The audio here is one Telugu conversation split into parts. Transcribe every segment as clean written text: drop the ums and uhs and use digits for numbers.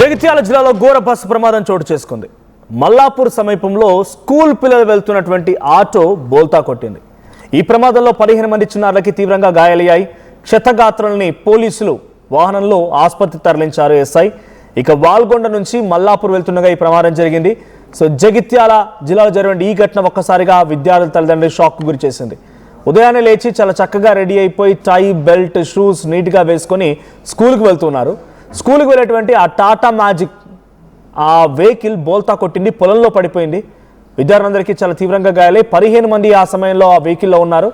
జగిత్యాల జిల్లాలో ఘోర బస్సు ప్రమాదం చోటు చేసుకుంది. మల్లాపూర్ సమీపంలో స్కూల్ పిల్లలు వెళ్తున్నటువంటి ఆటో బోల్తా కొట్టింది. ఈ ప్రమాదంలో 15 మంది చిన్నారులకి తీవ్రంగా గాయాలయ్యాయి. క్షతగాత్రులని పోలీసులు వాహనంలో ఆసుపత్రి తరలించారు ఎస్ఐ. ఇక వాల్గొండ నుంచి మల్లాపూర్ వెళ్తుండగా ఈ ప్రమాదం జరిగింది. సో జగిత్యాల జిల్లాలో జరిగిన ఈ ఘటన ఒక్కసారిగా విద్యార్థుల తల్లిదండ్రులు షాక్ గురి చేసింది. ఉదయాన్నే లేచి చాలా చక్కగా రెడీ అయిపోయి టై బెల్ట్ షూస్ నీట్గా వేసుకొని స్కూల్కి వెళ్తున్నారు. స్కూల్కి వెళ్ళేటువంటి ఆ టాటా మ్యాజిక్ ఆ వెహికల్ బోల్తా కొట్టింది, పొలంలో పడిపోయింది. విద్యార్థులందరికీ చాలా తీవ్రంగా గాయాలై 15 మంది ఆ సమయంలో ఆ వెహికల్లో ఉన్నారు.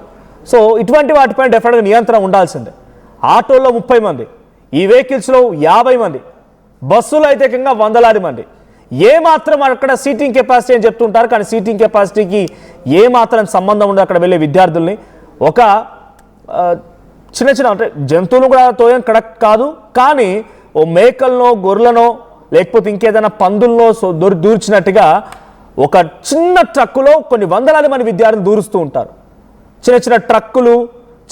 సో ఇటువంటి వాటిపై డెఫినెట్గా నియంత్రణ ఉండాల్సిందే. ఆటోలో 30 మంది, ఈ వెహికల్స్లో 50 మంది, బస్సులో అయితే ఏకంగా వందలాది మంది. ఏమాత్రం అక్కడ సీటింగ్ కెపాసిటీ అని చెప్తుంటారు, కానీ సీటింగ్ కెపాసిటీకి ఏమాత్రం సంబంధం ఉండదు. అక్కడ వెళ్ళే విద్యార్థుల్ని ఒక చిన్న చిన్న అంటే జంతువులు కూడా తోయం కరెక్ట్ కాదు, కానీ ఓ మేకలనో గొర్రెలనో లేకపోతే ఇంకేదైనా పందుల్లో దూర్చినట్టుగా ఒక చిన్న ట్రక్కులో కొన్ని వందలాది మంది విద్యార్థులు దూరుస్తూ ఉంటారు. చిన్న చిన్న ట్రక్కులు,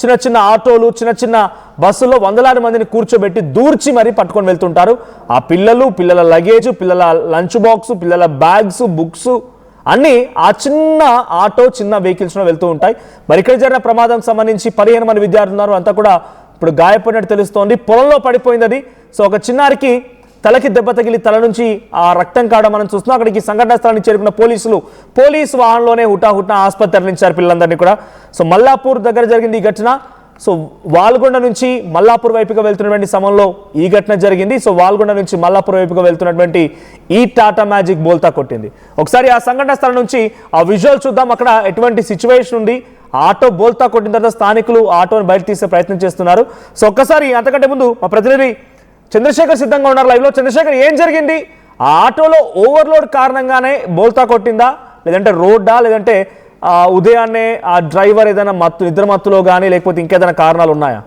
చిన్న చిన్న ఆటోలు, చిన్న చిన్న బస్సుల్లో వందలాది మందిని కూర్చోబెట్టి దూర్చి మరీ పట్టుకొని వెళ్తుంటారు. ఆ పిల్లలు, పిల్లల లగేజ్, పిల్లల లంచ్ బాక్స్, పిల్లల బ్యాగ్స్, బుక్స్ అన్నీ ఆ చిన్న ఆటో, చిన్న వెహికల్స్లో వెళ్తూ ఉంటాయి. మరి ఇక్కడ జరిగిన ప్రమాదం సంబంధించి 15 మంది విద్యార్థులు ఉన్నారు. అంతా కూడా ఇప్పుడు గాయపడినట్టు తెలుస్తోంది. పొలంలో పడిపోయింది అది. సో ఒక చిన్నారికి తలకి దెబ్బ తగిలి తల నుంచి ఆ రక్తం కావడం మనం చూస్తున్నాం. అక్కడికి సంఘటనా స్థలానికి చేరుకున్న పోలీసు వాహనంలోనే హుటాహుటిన ఆసుపత్రి తరలించారు పిల్లలందరినీ కూడా. సో మల్లాపూర్ దగ్గర జరిగింది ఈ ఘటన. సో వాల్గొండ నుంచి మల్లాపూర్ వైపుగా వెళ్తున్నటువంటి సమయంలో ఈ ఘటన జరిగింది. సో వాల్గొండ నుంచి మల్లాపూర్ వైపుగా వెళ్తున్నటువంటి ఈ టాటా మ్యాజిక్ బోల్తా కొట్టింది. ఒకసారి ఆ సంఘటన స్థలం నుంచి ఆ విజువల్ చూద్దాం. అక్కడ ఎటువంటి సిచ్యువేషన్ ఉంది, ఆటో బోల్తా కొట్టిన తర్వాత స్థానికులు ఆటోని బయట తీసే ప్రయత్నం చేస్తున్నారు. సో ఒక్కసారి అంతకంటే ముందు మా ప్రతినిధి చంద్రశేఖర్ సిద్ధంగా ఉన్నారు లైవ్లో. చంద్రశేఖర్, ఏం జరిగింది? ఆ ఆటోలో ఓవర్లోడ్ కారణంగానే బోల్తా కొట్టిందా, లేదంటే రోడ్డా, లేదంటే ఉదయాన్నే ఆ డ్రైవర్ ఏదైనా నిద్ర మత్తులో కానీ లేకపోతే ఇంకేదైనా కారణాలు ఉన్నాయా?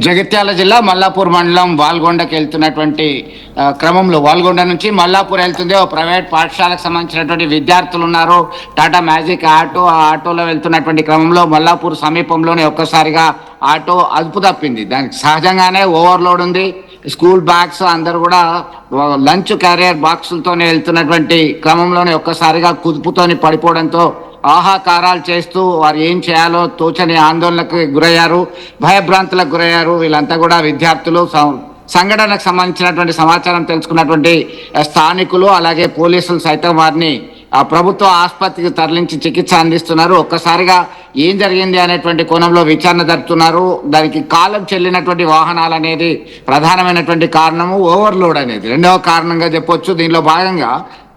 జగిత్యాల జిల్లా మల్లాపూర్ మండలం వాల్గొండకి వెళ్తున్నటువంటి క్రమంలో వాల్గొండ నుంచి మల్లాపూర్ వెళ్తుంది. ఓ ప్రైవేట్ పాఠశాలకు సంబంధించినటువంటి విద్యార్థులు ఉన్నారు. టాటా మ్యాజిక్ ఆటో, ఆ ఆటోలో వెళ్తున్నటువంటి క్రమంలో మల్లాపూర్ సమీపంలోనే ఒక్కసారిగా ఆటో అదుపు తప్పింది. దానికి సహజంగానే ఓవర్లోడ్ ఉంది. స్కూల్ బ్యాగ్స్ అందరూ కూడా లంచ్ క్యారియర్ బాక్సులతోనే వెళ్తున్నటువంటి క్రమంలోనే ఒక్కసారిగా కుదుపుతోని పడిపోవడంతో ఆహాకారాలు చేస్తూ వారు ఏం చేయాలో తోచని ఆందోళనకు గురయ్యారు, భయభ్రాంతులకు గురయ్యారు. వీళ్ళంతా కూడా విద్యార్థులు. సంఘటనకు సంబంధించినటువంటి సమాచారం తెలుసుకున్నటువంటి స్థానికులు అలాగే పోలీసులు సైతం వారిని ప్రభుత్వ ఆసుపత్రికి తరలించి చికిత్స అందిస్తున్నారు. ఒక్కసారిగా ఏం జరిగింది అనేటువంటి కోణంలో విచారణ జరుపుతున్నారు. దానికి కాలం చెల్లినటువంటి వాహనాలు అనేది ప్రధానమైనటువంటి కారణము, ఓవర్లోడ్ అనేది రెండవ కారణంగా చెప్పొచ్చు. దీనిలో భాగంగా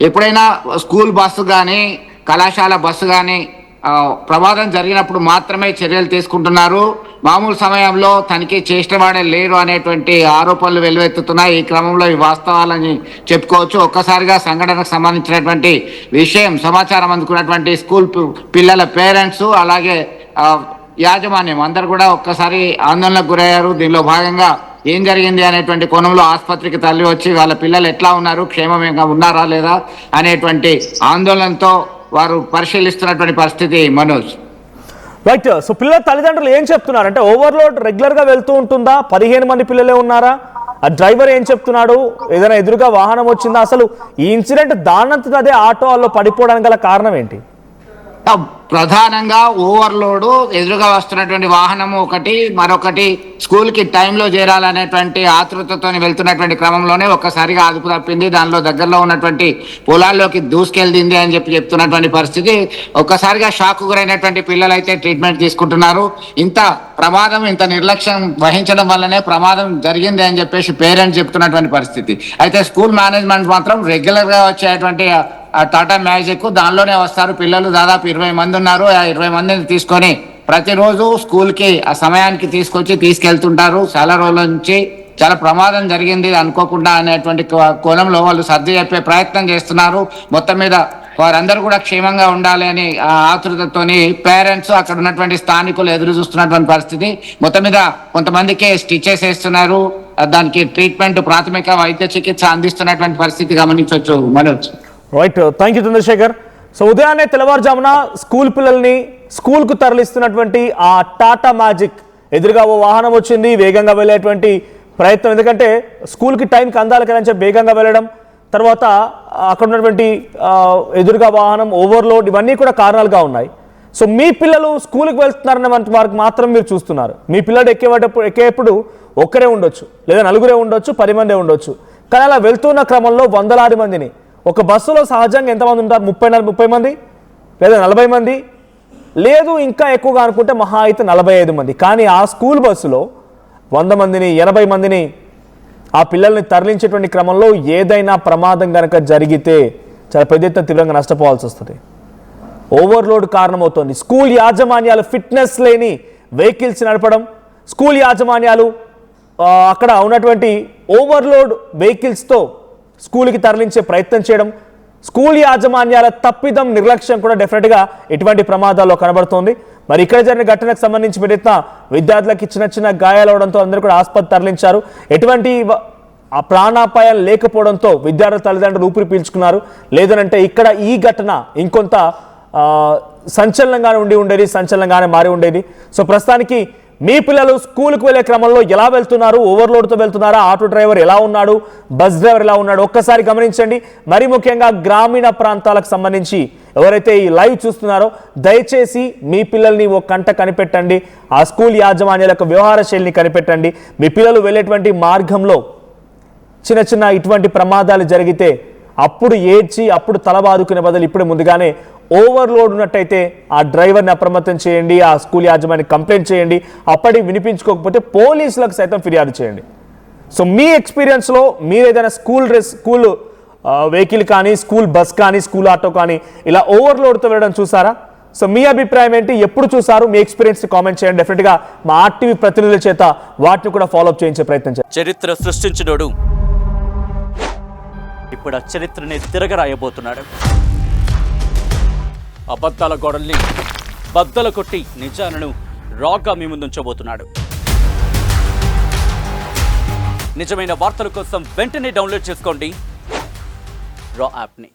ఎప్పుడైనా స్కూల్ బస్సు కానీ కళాశాల బస్సు కానీ ప్రమాదం జరిగినప్పుడు మాత్రమే చర్యలు తీసుకుంటున్నారు. మామూలు సమయంలో తనిఖీ చేసిన వాడే లేరు అనేటువంటి ఆరోపణలు వెల్లువెత్తుతున్నాయి. ఈ క్రమంలో ఈ వాస్తవాలని చెప్పుకోవచ్చు. ఒక్కసారిగా సంఘటనకు సంబంధించినటువంటి సమాచారం అందుకున్నటువంటి స్కూల్ పిల్లల పేరెంట్స్ అలాగే యాజమాన్యం అందరు కూడా ఒక్కసారి ఆందోళనకు గురయ్యారు. దీనిలో భాగంగా ఏం జరిగింది అనేటువంటి కోణంలో ఆసుపత్రికి తరలి వచ్చి వాళ్ళ పిల్లలు ఎట్లా ఉన్నారు, క్షేమంగా ఉన్నారా లేదా అనేటువంటి ఆందోళనతో వారు పరిశీలిస్తున్నటువంటి పరిస్థితి. మనోజ్, రైట్. సో పిల్లల తల్లిదండ్రులు ఏం చెప్తున్నారు అంటే ఓవర్లోడ్ రెగ్యులర్గా వెళ్తూ ఉంటుందా, 15 మంది పిల్లలే ఉన్నారా, ఆ డ్రైవర్ ఏం చెప్తున్నాడు, ఏదైనా ఎదురుగా వాహనం వచ్చిందా, అసలు ఈ ఇన్సిడెంట్ దానంతట అదే ఆటో వాళ్ళు పడిపోవడానికి గల కారణం ఏంటి? ప్రధానంగా ఓవర్లోడ్, ఎదురుగా వస్తున్నటువంటి వాహనము ఒకటి, మరొకటి స్కూల్కి టైంలో చేరాలనేటువంటి ఆతృతతో వెళ్తున్నటువంటి క్రమంలోనే ఒక్కసారిగా అదుపు తప్పింది. దానిలో దగ్గరలో ఉన్నటువంటి పొలాల్లోకి దూసుకెళ్ళింది అని చెప్తున్నటువంటి పరిస్థితి. ఒక్కసారిగా షాక్ గురైనటువంటి పిల్లలు అయితే ట్రీట్మెంట్ తీసుకుంటున్నారు. ఇంత ప్రమాదం, ఇంత నిర్లక్ష్యం వహించడం వల్లనే ప్రమాదం జరిగింది అని చెప్పేసి పేరెంట్స్ చెప్తున్నటువంటి పరిస్థితి. అయితే స్కూల్ మేనేజ్మెంట్ మాత్రం రెగ్యులర్గా వచ్చేటువంటి టాటా మ్యాజిక్ దానిలోనే వస్తారు పిల్లలు. దాదాపు 20 మంది ఉన్నారు. ఆ 20 మందిని తీసుకొని ప్రతిరోజు స్కూల్కి ఆ సమయానికి తీసుకెళ్తుంటారు. చాలా రోజుల నుంచి చాలా ప్రమాదం జరిగింది అనుకోకుండా అనేటువంటి కోణంలో వాళ్ళు సర్ది చెప్పే ప్రయత్నం చేస్తున్నారు. మొత్తం మీద వారందరూ కూడా క్షేమంగా ఉండాలి అని ఆతృతతోని పేరెంట్స్, అక్కడ ఉన్నటువంటి స్థానికులు ఎదురు చూస్తున్నటువంటి పరిస్థితి. మొత్తం మీద కొంతమందికి స్టిచెస్ వేస్తున్నారు. దానికి ట్రీట్మెంట్, ప్రాథమిక వైద్య చికిత్స అందిస్తున్నటువంటి పరిస్థితి గమనించవచ్చు. Manoj, right. Thank you Chandrasekhar. So ఉదయాన్నే తెల్లవారుజామున స్కూల్ పిల్లల్ని స్కూల్కు తరలిస్తున్నటువంటి ఆ టాటా మ్యాజిక్ ఎదురుగా ఓ వాహనం వచ్చింది. వేగంగా వెళ్ళేటువంటి ప్రయత్నం, ఎందుకంటే స్కూల్కి టైంకి అందాలి కదా అని చెప్పి వేగంగా వెళ్ళడం, తర్వాత అక్కడ ఉన్నటువంటి ఎదురుగా వాహనం, ఓవర్లోడ్, ఇవన్నీ కూడా కారణాలుగా ఉన్నాయి. సో మీ పిల్లలు స్కూల్కి వెళ్తున్నారన్న వారికి మాత్రం మీరు చూస్తున్నారు. మీ పిల్లలు ఎక్కేప్పుడు ఒక్కరే ఉండొచ్చు, లేదా నలుగురే ఉండొచ్చు, 10 మందే ఉండొచ్చు. కానీ అలా వెళ్తున్న క్రమంలో వందలాది మందిని, ఒక బస్సులో సహజంగా ఎంతమంది ఉంటారు? 30 మంది లేదా 40 మంది, లేదు ఇంకా ఎక్కువగా అనుకుంటే మహా అయితే 45 మంది. కానీ ఆ స్కూల్ బస్సులో 100 మందిని 80 మందిని ఆ పిల్లల్ని తరలించేటువంటి క్రమంలో ఏదైనా ప్రమాదం కనుక జరిగితే చాలా పెద్ద ఎత్తున తీవ్రంగా నష్టపోవాల్సి వస్తుంది. ఓవర్లోడ్ కారణమవుతోంది. స్కూల్ యాజమాన్యాలు ఫిట్నెస్ లేని వెహికల్స్ నడపడం, స్కూల్ యాజమాన్యాలు అక్కడ ఉన్నటువంటి ఓవర్లోడ్ వెహికల్స్తో స్కూల్కి తరలించే ప్రయత్నం చేయడం, స్కూల్ యాజమాన్యాల తప్పిదం, నిర్లక్ష్యం కూడా డెఫినెట్గా ఇటువంటి ప్రమాదాల్లో కనబడుతోంది. మరి ఇక్కడ జరిగిన ఘటనకు సంబంధించి పెరిగిన విద్యార్థులకి చిన్న గాయాలు అవడంతో అందరూ కూడా ఆసుపత్రి తరలించారు. ఎటువంటి ఆ ప్రాణాపాయం లేకపోవడంతో విద్యార్థుల తల్లిదండ్రులు ఊపిరి పీల్చుకున్నారు. లేదనంటే ఇక్కడ ఈ ఘటన ఇంకొంత సంచలనంగానే ఉండేది, సంచలనంగానే మారి ఉండేది. సో ప్రస్తుతానికి మీ పిల్లలు స్కూల్కి వెళ్ళే క్రమంలో ఎలా వెళ్తున్నారు? ఓవర్లోడ్తో వెళ్తున్నారా? ఆటో డ్రైవర్ ఎలా ఉన్నాడు? బస్ డ్రైవర్ ఎలా ఉన్నాడు? ఒక్కసారి గమనించండి. మరి ముఖ్యంగా గ్రామీణ ప్రాంతాలకు సంబంధించి ఎవరైతే ఈ లైవ్ చూస్తున్నారో దయచేసి మీ పిల్లల్ని ఓ కంట కనిపెట్టండి. ఆ స్కూల్ యాజమాన్యాల యొక్క వ్యవహార శైలిని కనిపెట్టండి. మీ పిల్లలు వెళ్ళేటువంటి మార్గంలో చిన్న ఇటువంటి ప్రమాదాలు జరిగితే అప్పుడు ఏడ్చి అప్పుడు తలబాదుకునే బదులు ఇప్పుడు ముందుగానే ఓవర్లోడ్ ఉన్నట్టయితే ఆ డ్రైవర్ని అప్రమత్తం చేయండి, ఆ స్కూల్ యాజమాన్యానికి కంప్లైంట్ చేయండి. అప్పటికి వినిపించుకోకపోతే పోలీసులకు సైతం ఫిర్యాదు చేయండి. సో మీ ఎక్స్పీరియన్స్లో మీరు ఏదైనా స్కూల్ వెహికల్ కానీ, స్కూల్ బస్ కానీ, స్కూల్ ఆటో కానీ ఇలా ఓవర్లోడ్తో వెళ్ళడం చూసారా? సో మీ అభిప్రాయం ఏంటి? ఎప్పుడు చూసారు? మీ ఎక్స్పీరియన్స్ కామెంట్ చేయండి. డెఫినెట్గా మా ఆర్టీవీ ప్రతినిధుల చేత వాటిని కూడా ఫాలోఅప్ చేయించే ప్రయత్నం చేయండి. చరిత్ర సృష్టించినోడు ఇప్పుడు ఆ చరిత్రని తిరగరాయబోతున్నాడు. అబద్ధాల గోడల్ని బద్దలు కొట్టి నిజాలను రాగా మీ ముందుంచబోతున్నాడు. నిజమైన వార్తల కోసం వెంటనే డౌన్లోడ్ చేసుకోండి రా యాప్ని.